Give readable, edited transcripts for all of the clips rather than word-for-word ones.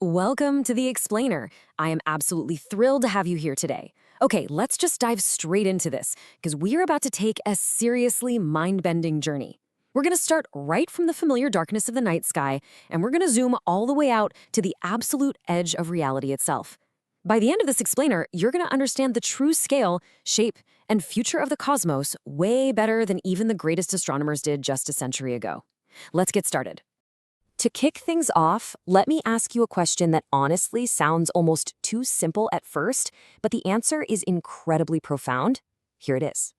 Welcome to The Explainer. I am absolutely thrilled to have you here today. Okay, let's just dive straight into this, because we're about to take a seriously mind-bending journey. We're going to start right from the familiar darkness of the night sky, and we're going to zoom all the way out to the absolute edge of reality itself. By the end of this explainer, you're going to understand the true scale, shape, and future of the cosmos way better than even the greatest astronomers did just a century ago. Let's get started. To kick things off, let me ask you a question that honestly sounds almost too simple at first, but the answer is incredibly profound. Here it is.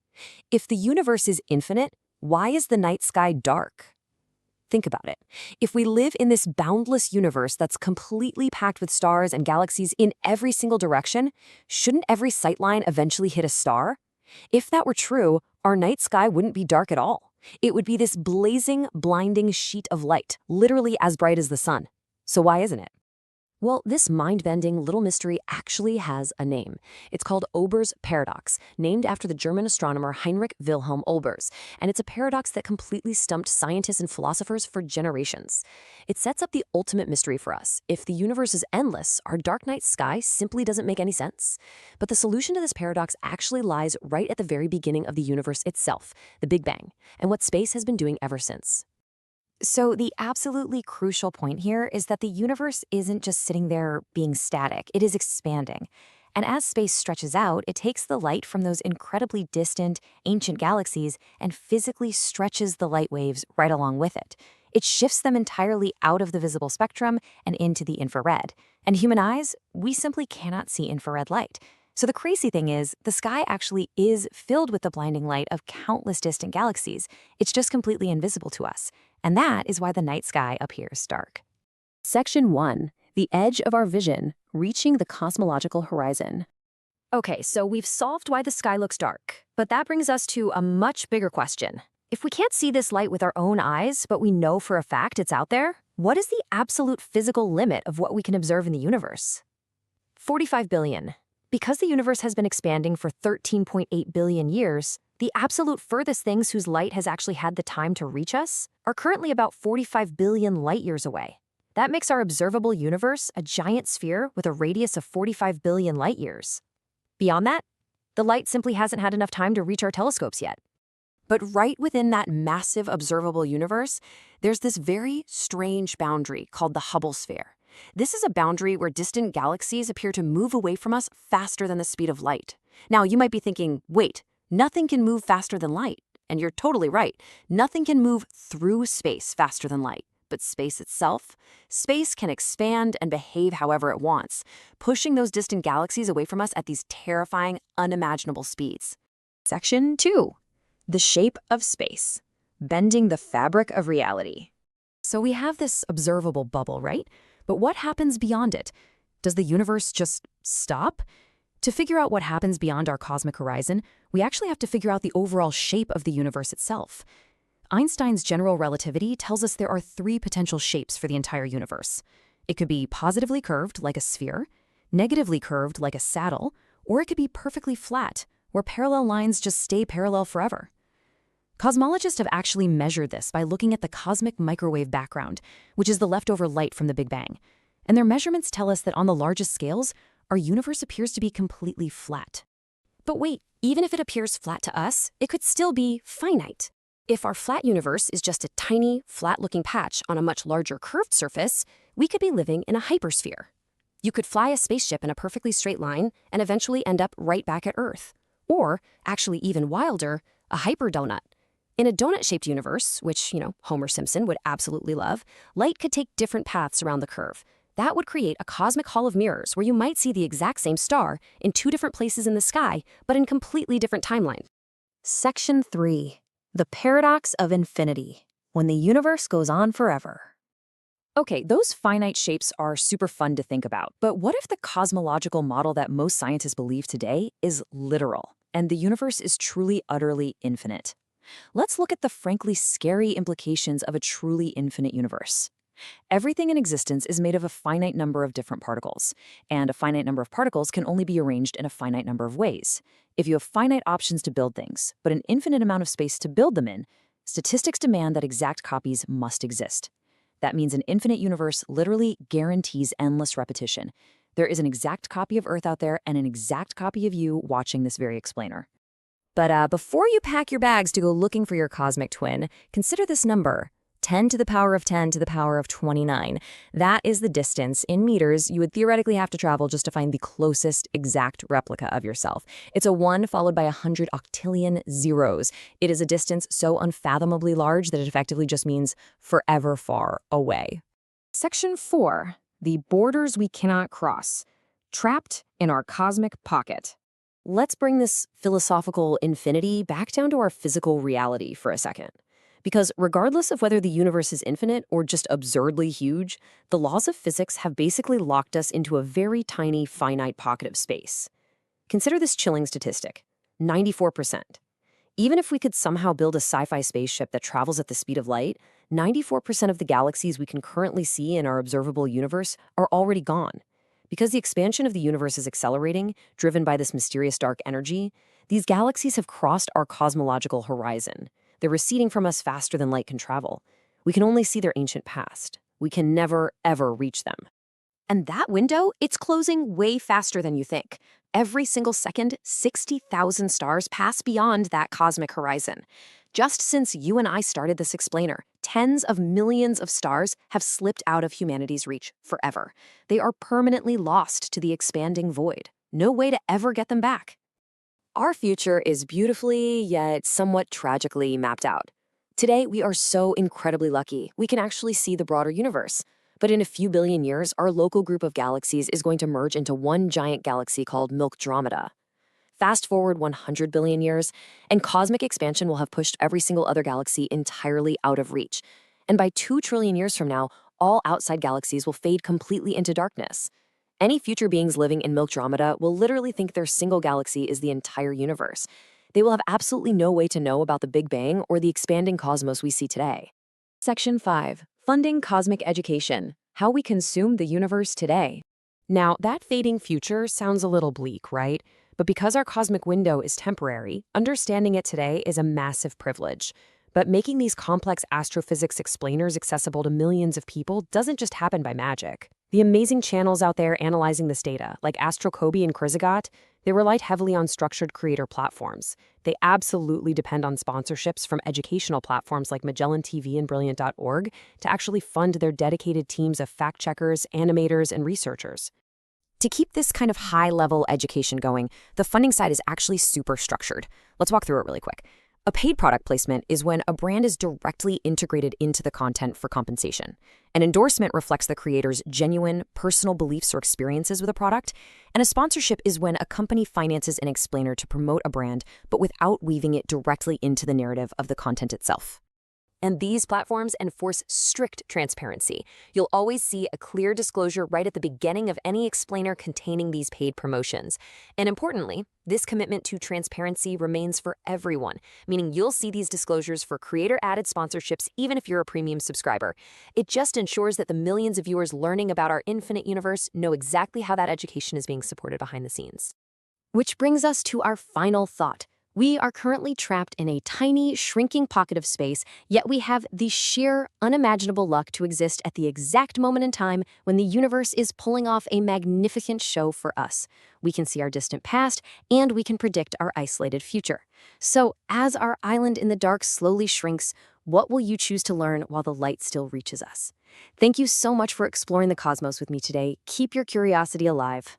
If the universe is infinite, why is the night sky dark? Think about it. If we live in this boundless universe that's completely packed with stars and galaxies in every single direction, shouldn't every sightline eventually hit a star? If that were true, our night sky wouldn't be dark at all. It would be this blazing, blinding sheet of light, literally as bright as the sun. So why isn't it? Well, this mind-bending little mystery actually has a name. It's called Olbers' paradox, named after the German astronomer Heinrich Wilhelm Olbers, and it's a paradox that completely stumped scientists and philosophers for generations. It sets up the ultimate mystery for us. If the universe is endless, our dark night sky simply doesn't make any sense. But the solution to this paradox actually lies right at the very beginning of the universe itself, the Big Bang, and what space has been doing ever since. So the absolutely crucial point here is that the universe isn't just sitting there being static, it is expanding. And as space stretches out, it takes the light from those incredibly distant, ancient galaxies and physically stretches the light waves right along with it. It shifts them entirely out of the visible spectrum and into the infrared. And human eyes, we simply cannot see infrared light. So the crazy thing is, the sky actually is filled with the blinding light of countless distant galaxies. It's just completely invisible to us. And that is why the night sky appears dark. Section 1. The edge of our vision, reaching the cosmological horizon. Okay, so we've solved why the sky looks dark. But that brings us to a much bigger question. If we can't see this light with our own eyes, but we know for a fact it's out there, what is the absolute physical limit of what we can observe in the universe? 45 billion. Because the universe has been expanding for 13.8 billion years, the absolute furthest things whose light has actually had the time to reach us are currently about 45 billion light-years away. That makes our observable universe a giant sphere with a radius of 45 billion light-years. Beyond that, the light simply hasn't had enough time to reach our telescopes yet. But right within that massive observable universe, there's this very strange boundary called the Hubble sphere. This is a boundary where distant galaxies appear to move away from us faster than the speed of light. Now, you might be thinking, wait, nothing can move faster than light. And you're totally right. Nothing can move through space faster than light. But space itself? Space can expand and behave however it wants, pushing those distant galaxies away from us at these terrifying, unimaginable speeds. Section 2. The shape of space. Bending the fabric of reality. So we have this observable bubble, right? But what happens beyond it? Does the universe just stop? To figure out what happens beyond our cosmic horizon, we actually have to figure out the overall shape of the universe itself. Einstein's general relativity tells us there are 3 potential shapes for the entire universe. It could be positively curved, like a sphere, negatively curved, like a saddle, or it could be perfectly flat, where parallel lines just stay parallel forever. Cosmologists have actually measured this by looking at the cosmic microwave background, which is the leftover light from the Big Bang. And their measurements tell us that on the largest scales, our universe appears to be completely flat. But wait, even if it appears flat to us, it could still be finite. If our flat universe is just a tiny, flat-looking patch on a much larger curved surface, we could be living in a hypersphere. You could fly a spaceship in a perfectly straight line and eventually end up right back at Earth. Or, actually even wilder, a hyperdonut. In a donut-shaped universe, which, Homer Simpson would absolutely love, light could take different paths around the curve. That would create a cosmic hall of mirrors where you might see the exact same star in 2 different places in the sky, but in completely different timelines. Section 3. The paradox of infinity. When the universe goes on forever. Okay, those finite shapes are super fun to think about, but what if the cosmological model that most scientists believe today is literal, and the universe is truly, utterly infinite? Let's look at the frankly scary implications of a truly infinite universe. Everything in existence is made of a finite number of different particles, and a finite number of particles can only be arranged in a finite number of ways. If you have finite options to build things, but an infinite amount of space to build them in, statistics demand that exact copies must exist. That means an infinite universe literally guarantees endless repetition. There is an exact copy of Earth out there and an exact copy of you watching this very explainer. But before you pack your bags to go looking for your cosmic twin, consider this number. 10 to the power of 10 to the power of 29. That is the distance in meters you would theoretically have to travel just to find the closest exact replica of yourself. It's a 1 followed by 100 octillion zeros. It is a distance so unfathomably large that it effectively just means forever far away. Section 4. The borders we cannot cross. Trapped in our cosmic pocket. Let's bring this philosophical infinity back down to our physical reality for a second. Because regardless of whether the universe is infinite or just absurdly huge, the laws of physics have basically locked us into a very tiny, finite pocket of space. Consider this chilling statistic: 94%. Even if we could somehow build a sci-fi spaceship that travels at the speed of light, 94% of the galaxies we can currently see in our observable universe are already gone. Because the expansion of the universe is accelerating, driven by this mysterious dark energy, these galaxies have crossed our cosmological horizon. They're receding from us faster than light can travel. We can only see their ancient past. We can never, ever reach them. And that window, it's closing way faster than you think. Every single second, 60,000 stars pass beyond that cosmic horizon. Just since you and I started this explainer, tens of millions of stars have slipped out of humanity's reach forever. They are permanently lost to the expanding void. No way to ever get them back. Our future is beautifully, yet somewhat tragically mapped out. Today, we are so incredibly lucky. We can actually see the broader universe. But in a few billion years, our local group of galaxies is going to merge into one giant galaxy called Milkdromeda. Fast forward 100 billion years, and cosmic expansion will have pushed every single other galaxy entirely out of reach. And by 2 trillion years from now, all outside galaxies will fade completely into darkness. Any future beings living in Milkdromeda will literally think their single galaxy is the entire universe. They will have absolutely no way to know about the Big Bang or the expanding cosmos we see today. Section 5. Funding cosmic education. How we consume the universe today. Now, that fading future sounds a little bleak, right? But because our cosmic window is temporary, understanding it today is a massive privilege. But making these complex astrophysics explainers accessible to millions of people doesn't just happen by magic. The amazing channels out there analyzing this data, like Astrocoby and Krizagot, they rely heavily on structured creator platforms. They absolutely depend on sponsorships from educational platforms like Magellan TV and Brilliant.org to actually fund their dedicated teams of fact-checkers, animators, and researchers. To keep this kind of high-level education going, the funding side is actually super structured. Let's walk through it really quick. A paid product placement is when a brand is directly integrated into the content for compensation. An endorsement reflects the creator's genuine, personal beliefs or experiences with a product. And a sponsorship is when a company finances an explainer to promote a brand, but without weaving it directly into the narrative of the content itself. And these platforms enforce strict transparency. You'll always see a clear disclosure right at the beginning of any explainer containing these paid promotions. And importantly, this commitment to transparency remains for everyone, meaning you'll see these disclosures for creator-added sponsorships even if you're a premium subscriber. It just ensures that the millions of viewers learning about our infinite universe know exactly how that education is being supported behind the scenes. Which brings us to our final thought. We are currently trapped in a tiny, shrinking pocket of space, yet we have the sheer, unimaginable luck to exist at the exact moment in time when the universe is pulling off a magnificent show for us. We can see our distant past, and we can predict our isolated future. So, as our island in the dark slowly shrinks, what will you choose to learn while the light still reaches us? Thank you so much for exploring the cosmos with me today. Keep your curiosity alive.